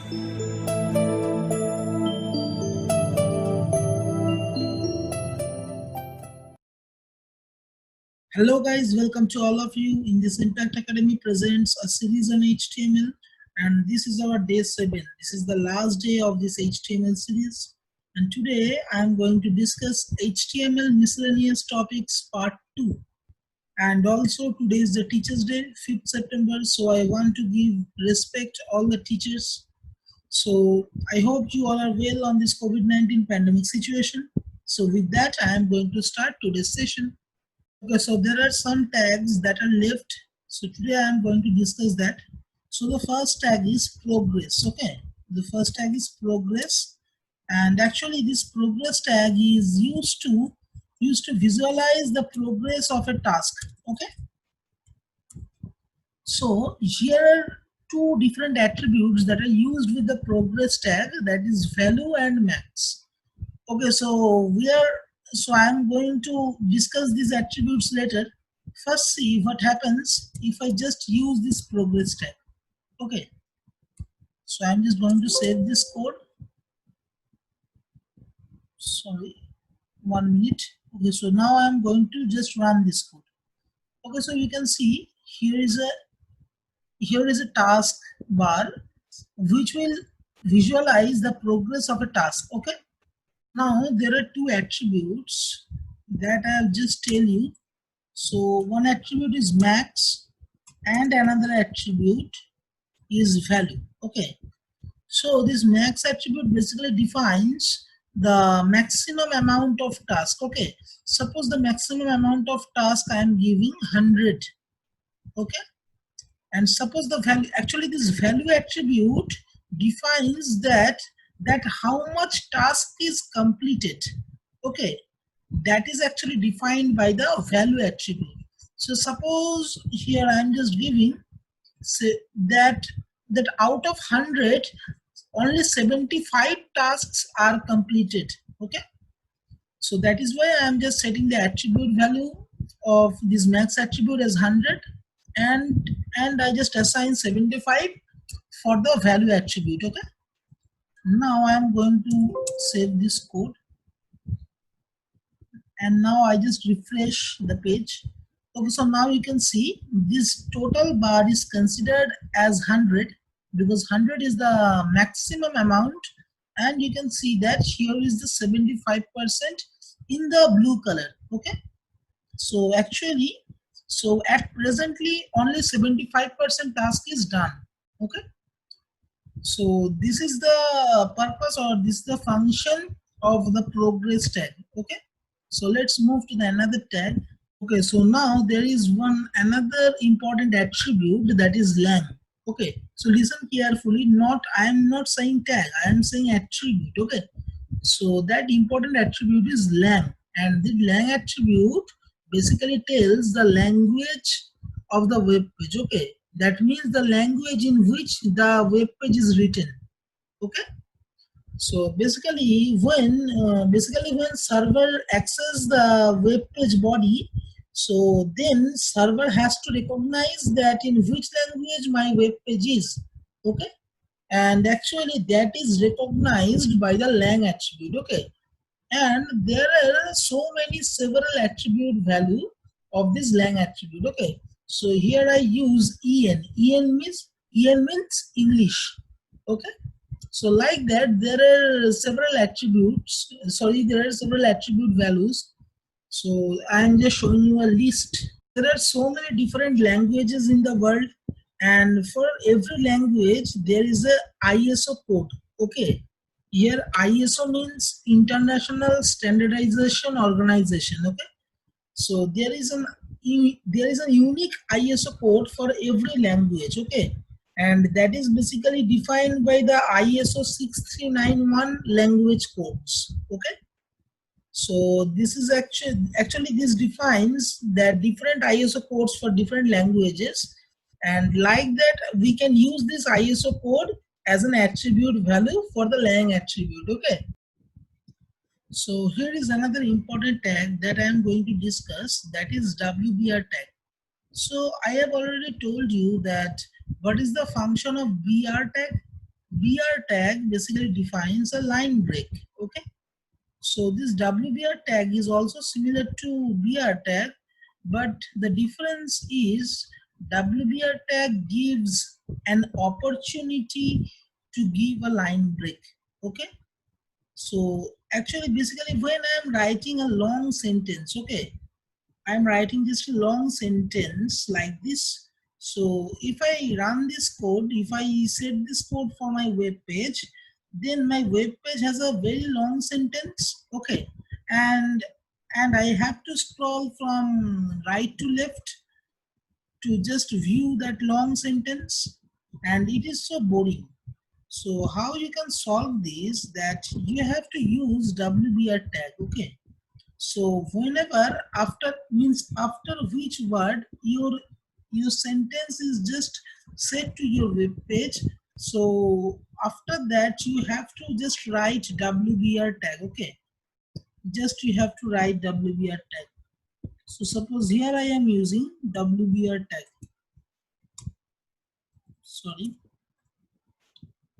Hello guys, welcome to all of you. In this Impact Academy presents a series on HTML, and this is our day 7. This is the last day of this HTML series, and today I am going to discuss HTML miscellaneous topics part 2. And also today is the Teachers Day, 5th September, so I want to give respect all the teachers. So I hope you all are well on this COVID-19 pandemic situation. So with that, I am going to start today's session. Okay, so there are some tags that are left. So today I am going to discuss that. So the first tag is progress. Okay, the first tag is progress, and actually this progress tag is used to visualize the progress of a task. Okay, so here are two different attributes that are used with the progress tag, that is value and max. Okay, so I am going to discuss these attributes later. First, see what happens if I just use this progress tag. Okay, so I'm just going to save this code. Sorry, 1 minute. Okay, so now I'm going to just run this code. Okay, so you can see here is a task bar which will visualize the progress of a task. Okay, now there are two attributes that I'll just tell you. So one attribute is max and another attribute is value. Okay, so this max attribute basically defines the maximum amount of task. Okay, suppose the maximum amount of task I am giving 100. Okay, and suppose the value, actually this value attribute defines that how much task is completed. Okay, that is actually defined by the value attribute. So suppose here I am just giving, say, that out of 100 only 75 tasks are completed. Okay, so that is why I am just setting the attribute value of this max attribute as 100, and I just assign 75 for the value attribute. Okay, now I am going to save this code, and now I just refresh the page. Okay, so now you can see this total bar is considered as 100 because 100 is the maximum amount, and you can see that here is the 75% in the blue color. Okay, so actually, so at presently only 75% task is done. Okay, so this is the purpose, or this is the function of the progress tag. Okay, so let's move to the another tag. Okay, so now there is another important attribute, that is lang. Okay, so listen carefully, I am not saying tag, I am saying attribute. Okay, so that important attribute is lang, and the lang attribute basically tells the language of the web page. Okay, that means the language in which the web page is written. Okay, so basically when server access the web page body, so then server has to recognize that in which language my web page is. Okay, and actually that is recognized by the lang attribute. Okay, and there are several attribute value of this lang attribute. Okay, so here I use en means English. Okay, so like that there are several attributes, there are several attribute values. So I am just showing you a list. There are so many different languages in the world, and for every language there is a ISO code. Okay, here ISO means International Standardization Organization. Okay, so there is a unique ISO code for every language. Okay, and that is basically defined by the ISO 6391 language codes. Okay, so this is actually this defines that different ISO codes for different languages, and like that we can use this ISO code as an attribute value for the lang attribute. Okay, so here is another important tag that I am going to discuss, that is WBR tag. So I have already told you that what is the function of BR tag. BR tag basically defines a line break. Okay, so this WBR tag is also similar to BR tag, but the difference is WBR tag gives an opportunity to give a line break. Okay, so actually basically when I'm writing a long sentence, okay, I'm writing just a long sentence like this. So if I run this code, if I set this code for my web page, then my web page has a very long sentence. Okay, and I have to scroll from right to left to just view that long sentence, and it is so boring. So how you can solve this, that you have to use WBR tag. Okay, so whenever after means after which word your sentence is just set to your web page, so after that you have to just write WBR tag. Okay, just you have to write WBR tag. So suppose here I am using WBR tag. Sorry,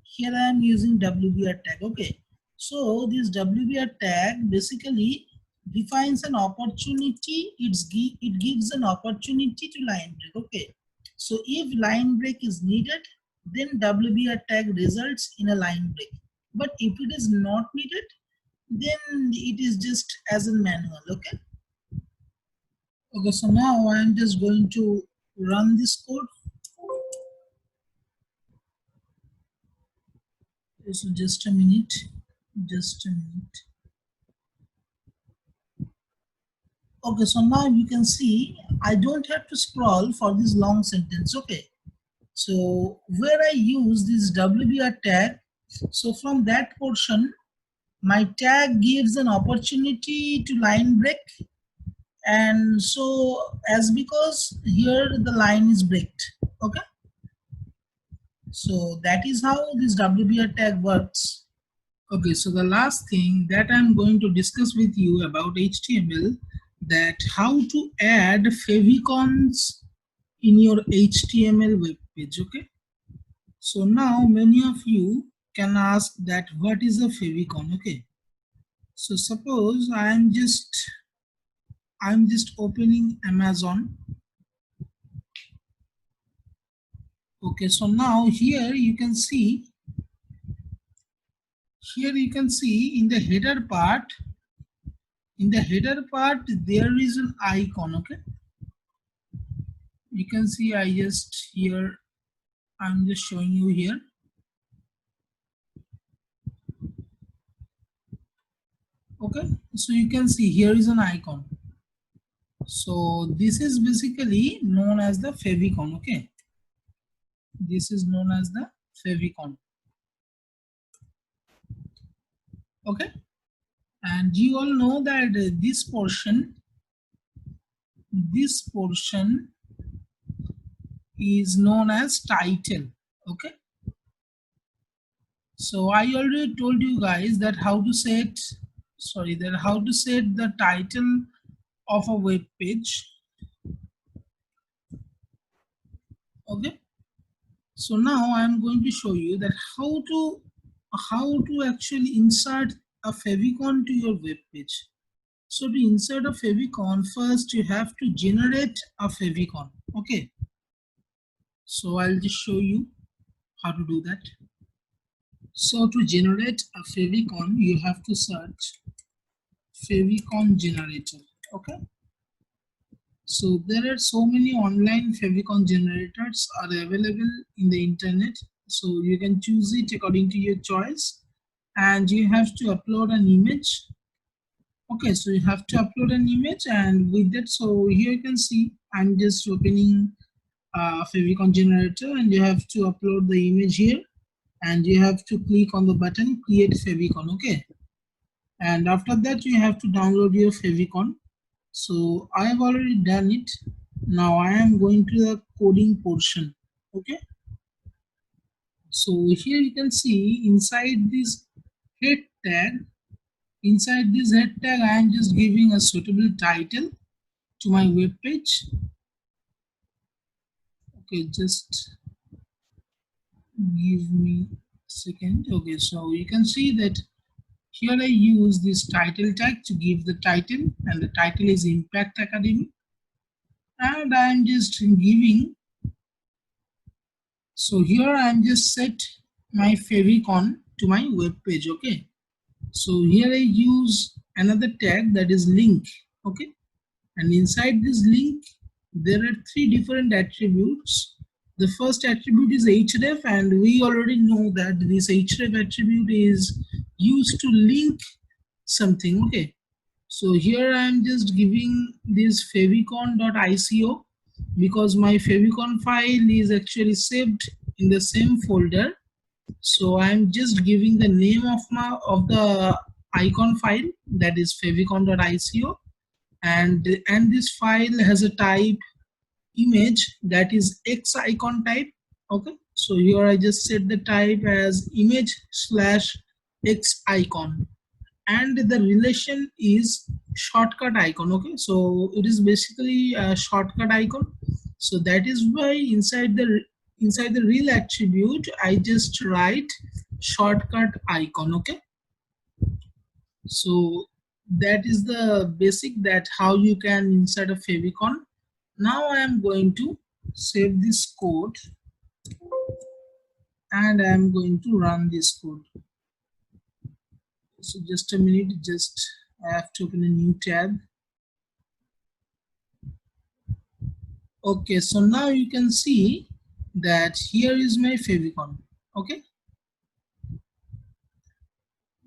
here I am using WBR tag. Okay, so this WBR tag basically defines an opportunity. It gives an opportunity to line break. Okay, so if line break is needed, then WBR tag results in a line break. But if it is not needed, then it is just as a manual. Okay. Okay. So now I am just going to run this code. So just a minute. Just a minute. Okay, so now you can see I don't have to scroll for this long sentence. Okay, so where I use this WBR tag, so from that portion my tag gives an opportunity to line break, and so as because here the line is breaked. Okay, so that is how this WBR tag works. Okay, so the last thing that I'm going to discuss with you about HTML, that how to add favicons in your HTML web page. Okay, so now many of you can ask that what is a favicon. Okay, so suppose I'm just opening Amazon. Okay, so now here you can see in the header part, there is an icon. Okay, you can see I'm just showing you here. Okay, so you can see here is an icon. So this is basically known as the favicon. Okay, this is known as the favicon. Okay, and you all know that this portion is known as title. Okay, so I already told you guys that how to set the title of a web page. Okay, so now I am going to show you that how to actually insert a favicon to your web page. So to insert a favicon, first you have to generate a favicon. Okay, so I'll just show you how to do that. So to generate a favicon, you have to search favicon generator. Okay, so there are so many online favicon generators are available in the internet, so you can choose it according to your choice, and you have to upload an image. Okay, so you have to upload an image, and with that, so here you can see I'm just opening favicon generator, and you have to upload the image here, and you have to click on the button create favicon. Okay, and after that you have to download your favicon. So I have already done it. Now I am going to the coding portion. Okay, so here you can see inside this head tag, I am just giving a suitable title to my web page. Okay, just give me second. Okay, so you can see that here I use this title tag to give the title, and the title is Impact Academy, and I'm just giving. So here I'm just set my favicon to my web page. Okay, so here I use another tag, that is link. Okay, and inside this link there are three different attributes. The first attribute is href, and we already know that this href attribute is used to link something. Okay, so here I am just giving this favicon.ico because my favicon file is actually saved in the same folder. So I'm just giving the name of the icon file, that is favicon.ico, and this file has a type image, that is X icon type. Okay, so here I just set the type as image slash X icon, and the relation is shortcut icon. Okay, so it is basically a shortcut icon. So that is why inside the real attribute I just write shortcut icon. Okay, so that is the basic, that how you can insert a favicon. Now I am going to save this code, and I am going to run this code. So just a minute, just I have to open a new tab. Okay, so now you can see that here is my favicon. Okay,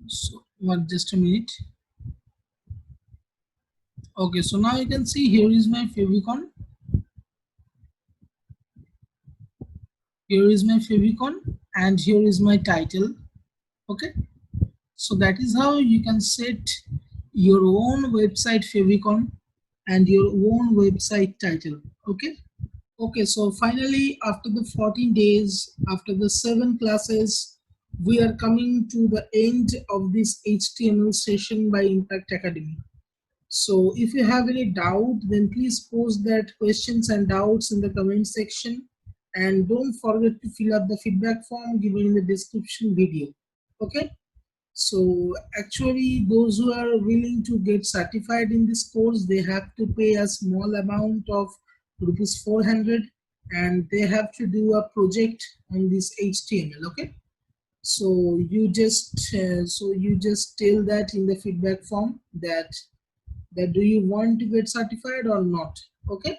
so just a minute. Okay, so now you can see here is my favicon. Here is my favicon, and here is my title. Okay, so that is how you can set your own website favicon and your own website title. Okay, so finally, after the 14 days, after the 7 classes, we are coming to the end of this HTML session by Impact Academy. So if you have any doubt, then please post that questions and doubts in the comment section, and don't forget to fill up the feedback form given in the description video. Okay, so actually those who are willing to get certified in this course, they have to pay a small amount of rupees 400, and they have to do a project on this HTML. Okay, so you just tell that in the feedback form that do you want to get certified or not. Okay,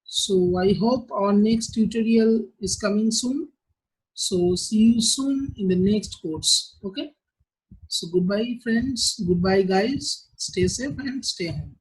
so I hope our next tutorial is coming soon. So see you soon in the next course. Okay, so goodbye friends, goodbye guys, stay safe and stay home.